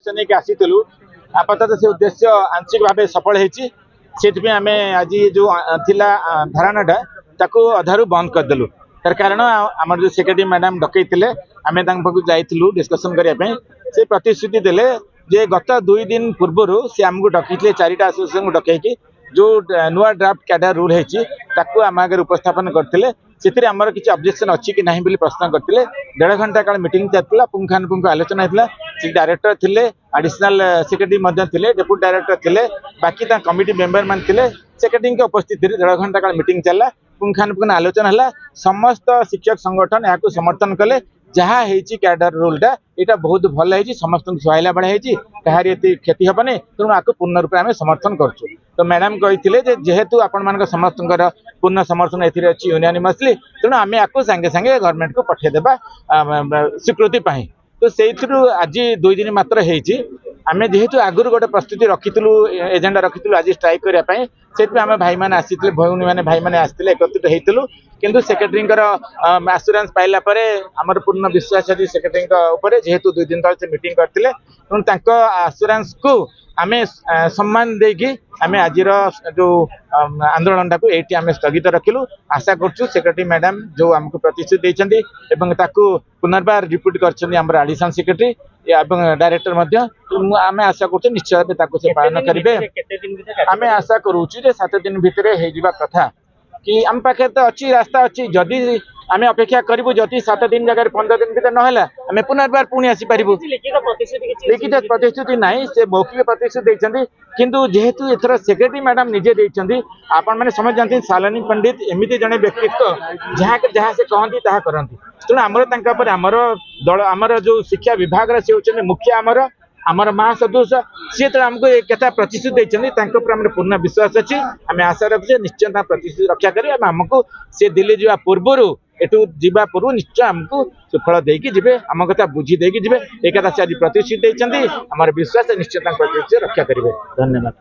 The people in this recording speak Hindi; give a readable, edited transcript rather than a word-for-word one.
उद्देश्य नहीं आसीलु आपातत से उद्देश्य आंशिक भाव सफल होती से आम आज जो थिला धारणाटा ताकू अधारू बंद करदेलु तार कारण आम जो सेक्रेटरी मैडम डकई आम जाइलु डिस्कसन करने से प्रतिश्रुति देले जे गत 2 दिन पूर्व से आमको डकई 4टा एसोसिएशन को डकई जो नुआ ड्राफ्ट कैडर रूल है आम आगे उपस्थापन करते आमर किसी ऑब्जेक्शन अच्छी कि नहीं प्रश्न करते 1.5 घंटा काल मीटिंग चलता पुंखानुपुंख आलोचना होता से डायरेक्टर थे एडिशनल सेक्रेटरी डेप्यूटी डायरेक्टर थे बाकी कमिटी मेंबर मान सेक्रेटरी के उपस्थित 1.5 घंटा काल मीटिंग चलला पुंखानुपुंख आलोचना है समस्त शिक्षक संगठन यहाँ समर्थन कले जहाँ कैडर रूलटा यहाँ बहुत भल है समस्त सुहाइला भाई कहार ये क्षति हेनी तेणु आपको पूर्ण रूप आम समर्थन करूँ तो मैडम कही जेहेतु आपण समस्त पूर्ण समर्थन अच्छी यूनियनमसली तेणु आम आपको सांगे सांगे गवर्नमेंट को पठेदेबा स्वीकृति तो से आज 2 दिन मात्र होती आम जेहेतु आगुरी गोटे प्रस्तुति रखीलु एजेंडा रखीलु आज स्ट्राइक करने से आम भाई मैंने आसी भौणी मैंने भाई मैंने आसते एकत्रित होलु किंतु सेक्रेटरी आश्योरेंस पाइला आमर पूर्ण विश्वास अच्छी सेक्रेटरी जेहेतु 2 दिन तले मीटिंग करते तेणु आश्योरेंस को आम सम्मान देकी आम आज जो आंदोलन टाक ये स्थगित रखिलु आशा करूँ सेक्रेटरी मैडम जो आमको प्रतिश्रुति देते पुनर्बार रिपोर्ट कर एडिशनल सेक्रेटरी डायरेक्टर आम आशा करूँ निश्चय से पालन करेंगे आम आशा करूँ 7 दिन भितर हो कथा कि आम पाखे तो अच्छी रास्ता अच्छी जदि आम अपेक्षा करूँ जदि 7 दिन जगह 15 दिन भर ना आम पुनर्बार पुणी आसीपर लिखित प्रतिश्रुति ना से मौखिक प्रतिश्रुति देते किंतु जेहेतु एथर सेक्रेटरी मैडम निजे देते आपण मैंने समझ जानते शालिनी पंडित एमती जड़े व्यक्तित्व जहाँ जहाँ से कहती ताहा करती तेणु आमर आमर दल आमर जो शिक्षा विभाग से होती मुखिया आमर महासदस्य सी तो आमको क्या प्रतिश्रुति देते पूर्ण विश्वास अच्छी आम आशा रखुचे निश्चय प्रतिश्रुति रक्षा करें आमको सी दिल्ली जावा पूर्वर एटू जीवा पूर्व निश्चय आमको सुफल देकी जीवे आम कथा बुझी देकी जीवे एक से आज प्रतिश्रुति देते आमर विश्वास निश्चय प्रतिश्रुति रक्षा करेंगे। धन्यवाद।